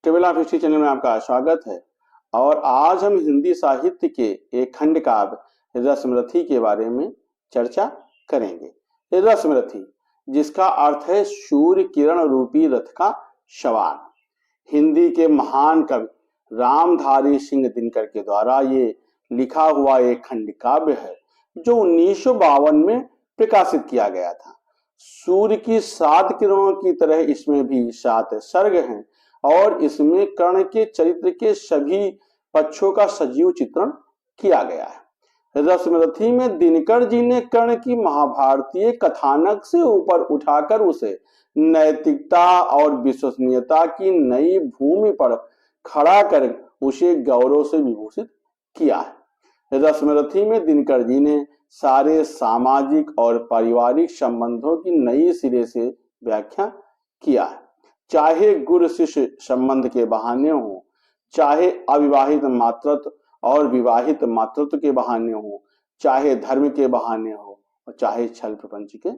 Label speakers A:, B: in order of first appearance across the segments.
A: ट्रिबल of history channel में आपका स्वागत है। और आज हम हिंदी साहित्य के एक खंड काव्य रसमरथी के बारे में चर्चा करेंगे। रसमरथी, जिसका अर्थ है सूर्य किरण रूपी रथ का सवार, हिंदी के महान कवि रामधारी सिंह दिनकर के द्वारा ये लिखा हुआ एक खंड काव्य है जो 1952 में प्रकाशित किया गया था। सूर्य की 7 किरणों की तरह इसमें भी 7 सर्ग हैं और इसमें कर्ण के चरित्र के सभी पक्षों का सजीव चित्रण किया गया है। रसमरथी में दिनकर जी ने कर्ण की महाभारतीय कथानक से ऊपर उठाकर उसे नैतिकता और विश्वसनीयता की नई भूमि पर खड़ा कर उसे गौरव से विभूषित किया है। रसमरथी में दिनकर जी ने सारे सामाजिक और पारिवारिक संबंधों की नई सिरे से व्याख्या किया है। चाहे गुरु शिष्य संबंध के बहाने हो, चाहे अविवाहित मातृत्व और विवाहित मातृत्व के बहाने हो, चाहे धर्म के बहाने हो और चाहे छल प्रपंच के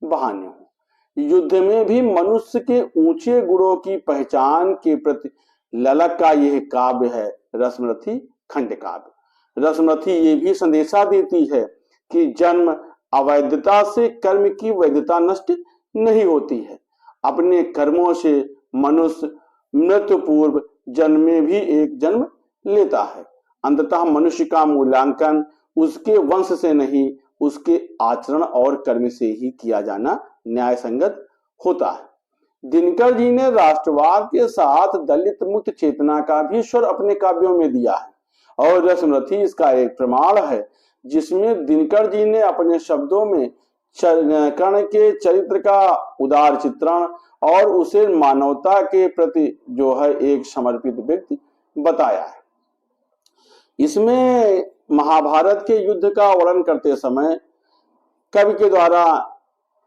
A: बहाने हो, युद्ध में भी मनुष्य के ऊंचे गुणों की पहचान के प्रति ललक का यह काव्य है रसमरथी खंड काव्य। रसमरथी ये भी संदेशा देती है कि जन्म अवैधता से कर्म की वैधता नष्ट नहीं होती है। अपने कर्मों से मनुष्य मृत्यु पूर्व जन्म में भी एक जन्म लेता है। अंततः मनुष्य का मूल्यांकन उसके वंश से नहीं, उसके आचरण और कर्म से ही किया जाना न्याय संगत होता है। दिनकर जी ने राष्ट्रवाद के साथ दलित मुक्त चेतना का भी स्वर अपने काव्यों में दिया है और रसमरथी इसका एक प्रमाण है, जिसमें दिनकर जी ने अपने शब्दों में कर्ण के चरित्र का उदार चित्रण और उसे मानवता के प्रति जो है एक समर्पित व्यक्ति बताया है। इसमें महाभारत के युद्ध का वर्णन करते समय कवि के द्वारा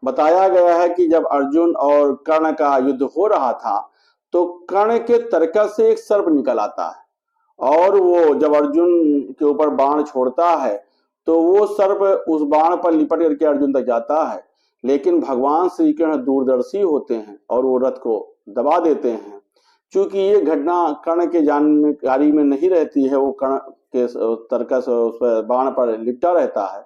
A: बताया गया है कि जब अर्जुन और कर्ण का युद्ध हो रहा था तो कर्ण के तरकस से एक सर्प निकल आता है और वो जब अर्जुन के ऊपर बाण छोड़ता है तो वो सर्प उस बाण पर लिपट करके अर्जुन तक जाता है, लेकिन भगवान श्री कृष्ण दूरदर्शी होते हैं और वो रथ को दबा देते हैं। चूंकि ये घटना कर्ण के जानकारी में नहीं रहती है, वो कर्ण के तरकस उस बाण पर लिपटा रहता है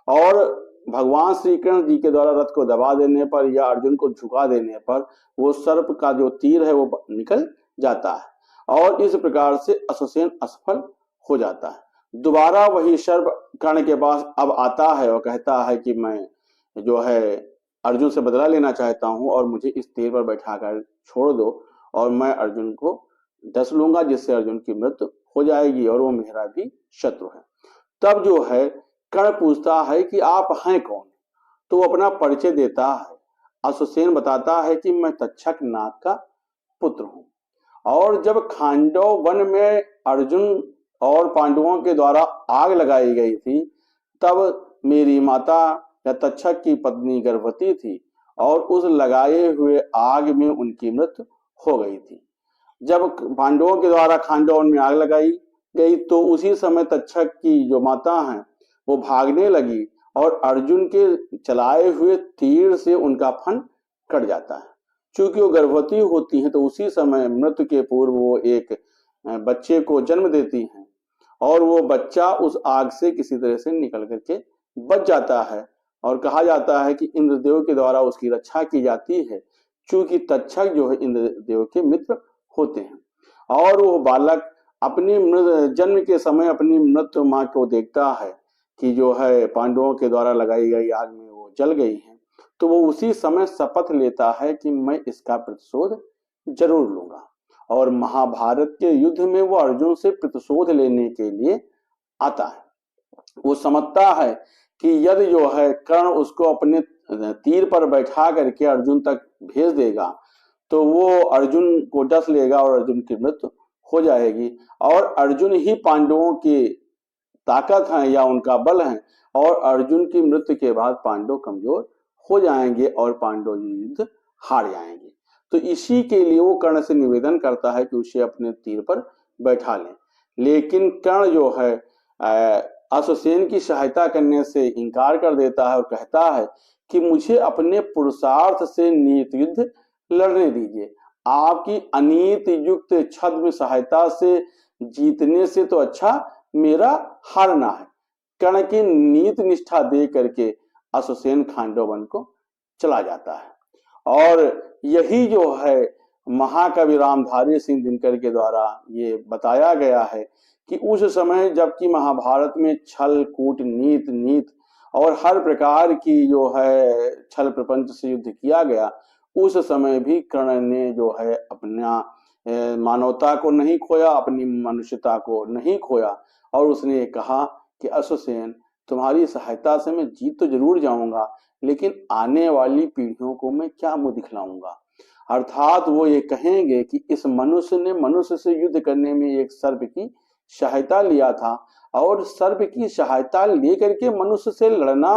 A: और भगवान श्री कृष्ण जी के द्वारा रथ को दबा देने पर या अर्जुन को झुका देने पर वो सर्प का जो तीर है वो निकल जाता है और इस प्रकार से अश्वसेन असफल हो जाता है। दोबारा वही सर्प कर्ण के पास अब आता है और कहता है कि मैं जो है अर्जुन से बदला लेना चाहता हूं और मुझे इस तीर पर बैठाकर छोड़ दो और मैं अर्जुन को डस लूंगा, जिससे अर्जुन की मृत्यु हो जाएगी और वो मेरा भी शत्रु है। तब जो है कर्ण पूछता है कि आप हैं कौन, तो वो अपना परिचय देता है। अश्वसेन बताता है कि मैं तक्षक नाग का पुत्र हूं और जब खांडव वन में अर्जुन और पांडवों के द्वारा आग लगाई गई थी तब मेरी माता या तक्षक की पत्नी गर्भवती थी और उस लगाए हुए आग में उनकी मृत्यु हो गई थी। जब पांडवों के द्वारा खांडव वन में आग लगाई गई तो उसी समय तक्षक की जो माता है वो भागने लगी और अर्जुन के चलाए हुए तीर से उनका फन कट जाता है। चूंकि वो गर्भवती होती हैं तो उसी समय मृत्यु के पूर्व वो एक बच्चे को जन्म देती हैं और वो बच्चा उस आग से किसी तरह से निकल करके बच जाता है और कहा जाता है कि इंद्रदेव के द्वारा उसकी रक्षा की जाती है, चूंकि तक्षक जो है इंद्रदेव के मित्र होते हैं। और वो बालक अपनी जन्म के समय अपनी मृत्यु माँ को देखता है कि जो है पांडवों के द्वारा लगाई गई आग में वो जल गई है, तो वो उसी समय शपथ लेता है कि मैं इसका प्रतिशोध जरूर लूंगा और महाभारत के युद्ध में वो अर्जुन से प्रतिशोध लेने के लिए आता है। वो समझता है कि यदि जो है कर्ण उसको अपने तीर पर बैठा करके अर्जुन तक भेज देगा तो वो अर्जुन को डस लेगा और अर्जुन की मृत्यु हो जाएगी और अर्जुन ही पांडवों की ताकत है या उनका बल है और अर्जुन की मृत्यु के बाद पांडव कमजोर हो जाएंगे और पांडव युद्ध हार जाएंगे। तो इसी के लिए वो कर्ण से निवेदन करता है कि उसे अपने तीर पर बैठा लें, लेकिन कर्ण जो है अश्वसेन की सहायता करने से इनकार कर देता है और कहता है कि मुझे अपने पुरुषार्थ से नियत युद्ध लड़ने दीजिए, आपकी अनीत युक्त छद्म सहायता से जीतने से तो अच्छा मेरा हारना है। कर्ण की नीत निष्ठा दे करके अश्वसेन खांडव वन को चला जाता है। और यही जो है महाकवि रामधारी सिंह दिनकर के द्वारा ये बताया गया है कि उस समय जबकि महाभारत में छल कूट नीत नीत और हर प्रकार की जो है छल प्रपंच से युद्ध किया गया, उस समय भी कर्ण ने जो है अपना मानवता को नहीं खोया, अपनी मनुष्यता को नहीं खोया। और उसने कहा कि अश्वसेन, तुम्हारी सहायता से मैं जीत तो जरूर जाऊंगा, लेकिन आने वाली पीढ़ियों को मैं क्या मुंह दिखलाऊंगा। अर्थात वो ये कहेंगे कि इस मनुष्य ने मनुष्य से युद्ध करने में एक सर्प की सहायता लिया था, और सर्प की सहायता लेकर के मनुष्य से लड़ना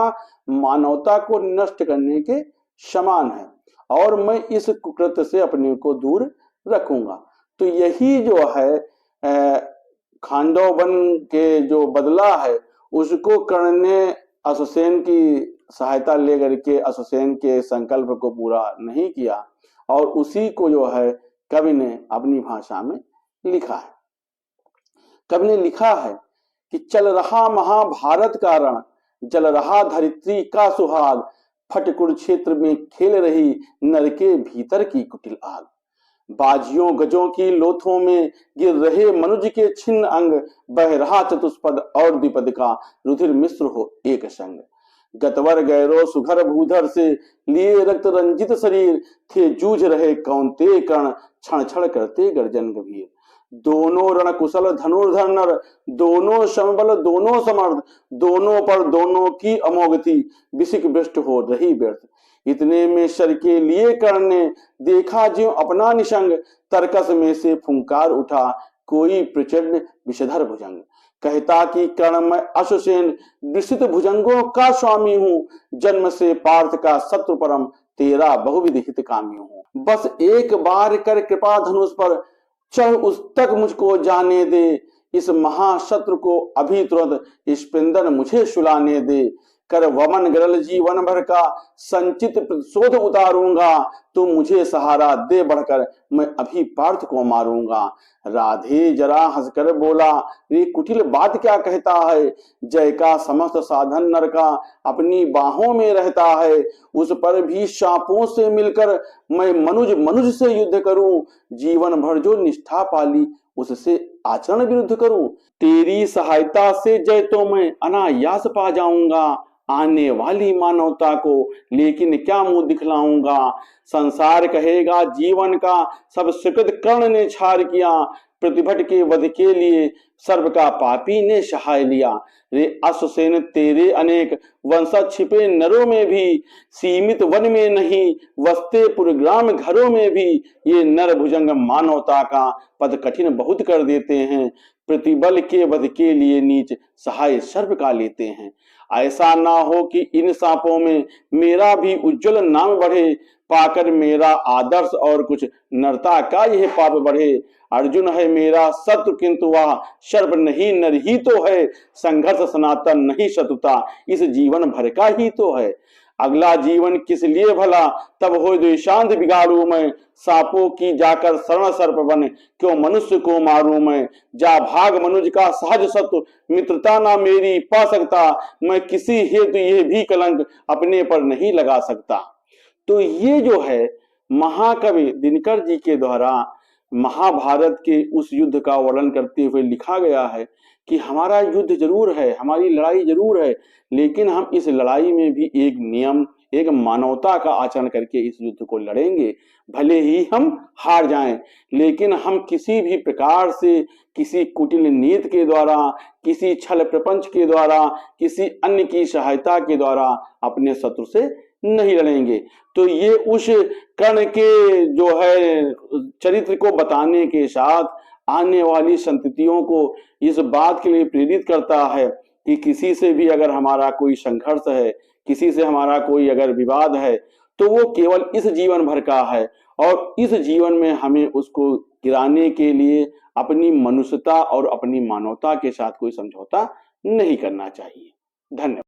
A: मानवता को नष्ट करने के समान है, और मैं इस कुकृत्य से अपने को दूर रखूंगा। तो यही जो है खांडव वन के जो बदला है, उसको कर्ण ने अश्वसेन की सहायता लेकर के अश्वसेन के संकल्प को पूरा नहीं किया, और उसी को जो है कवि ने अपनी भाषा में लिखा है। कवि ने लिखा है कि चल रहा महाभारत का रण, जल रहा धरित्री का सुहाग, फट कुरुक्षेत्र में खेल रही नर के भीतर की कुटिल आग। बाजियों गजों की लोथों में गिर रहे मनुज के छिन्न अंग, बह रहा चतुष्पद और द्विपद का रुधिर मिश्र हो एक संग। गतवर गैरो सुघर भूधर से लिए रक्त रंजित शरीर, थे जूझ रहे कौनते कर्ण क्षण क्षण करते गर्जन गंभीर। दोनों रण कुशल धनुर्धर नर, दोनों समबल दोनों समर्थ, दोनों पर दोनों की अमोघती, विसिक भ्रष्ट हो रही व्यर्थ। इतने में शर के लिए कर्ण ने देखा ज्यों अपना निशंग, तरकस में से फुंकार उठा कोई प्रचंड विषधर भुजंग। कहता कि कर्ण मैं अश्वसेन विस्तृत भुजंगों का स्वामी हूँ, जन्म से पार्थ का शत्रु परम तेरा बहुविध हित कामी हूँ। बस एक बार कर कृपा धनुष पर चढ़ उस तक मुझको जाने दे, इस महाशत्रु को अभी तुरंत स्पंदन मुझे सुलाने दे। कर वमन गरल जीवन भर का संचित प्रतिशोध उतारूंगा, तू मुझे सहारा दे बढ़कर मैं अभी पार्थ को मारूंगा। राधे जरा हंसकर बोला, ये कुटिल बात क्या कहता है, जय का समस्त साधन नर का अपनी बाहों में रहता है। उस पर भी शापों से मिलकर मैं मनुज मनुज से युद्ध करूं, जीवन भर जो निष्ठा पाली उससे आचरण विरुद्ध करूं। तेरी सहायता से जय तो मैं अनायास पा जाऊंगा, आने वाली मानवता को लेकिन क्या मुंह दिखलाऊंगा। संसार कहेगा जीवन का सब सुकृत कर्ण ने छार किया, प्रतिभट के वध के लिए सर्व का पापी ने सहाय लिया। रे अश्वसेन तेरे अनेक वंशज छिपे नरों में भी, सीमित वन में नहीं वसते पुरग्राम घरों में भी, ये नर भुजंग मानवता का पद कठिन बहुत कर देते हैं, प्रतिबल के वध के लिए नीच सहाय सर्व का लेते हैं। ऐसा ना हो कि इन सांपों में मेरा भी उज्जवल नाम बढ़े, पाकर मेरा आदर्श और कुछ नरता का यह पाप बढ़े। अर्जुन है मेरा शत्रु किंतु वह सर्प नहीं नर ही तो है, संघर्ष सनातन नहीं शत्रुता इस जीवन भर का ही तो है। अगला जीवन किस लिए भला तब हो द्वेषांत बिगाड़ू मैं, सांपों की जाकर शरण सर्प बन क्यों मनुष्य को मारूं मैं। जा भाग मनुज का सहज सत्व मित्रता ना मेरी पा सकता, मैं किसी हेतु यह भी कलंक अपने पर नहीं लगा सकता। तो ये जो है महाकवि दिनकर जी के द्वारा महाभारत के उस युद्ध का वर्णन करते हुए लिखा गया है कि हमारा युद्ध जरूर है, हमारी लड़ाई जरूर है, लेकिन हम इस लड़ाई में भी एक नियम एक मानवता का आचरण करके इस युद्ध को लड़ेंगे। भले ही हम हार जाएं, लेकिन हम किसी भी प्रकार से किसी कुटिल नीति के द्वारा, किसी छल प्रपंच के द्वारा, किसी अन्य की सहायता के द्वारा अपने शत्रु से नहीं लड़ेंगे। तो ये उस कर्ण के जो है चरित्र को बताने के साथ आने वाली संततियों को इस बात के लिए प्रेरित करता है कि किसी से भी अगर हमारा कोई संघर्ष है, किसी से हमारा कोई अगर विवाद है, तो वो केवल इस जीवन भर का है, और इस जीवन में हमें उसको गिराने के लिए अपनी मनुष्यता और अपनी मानवता के साथ कोई समझौता नहीं करना चाहिए। धन्यवाद।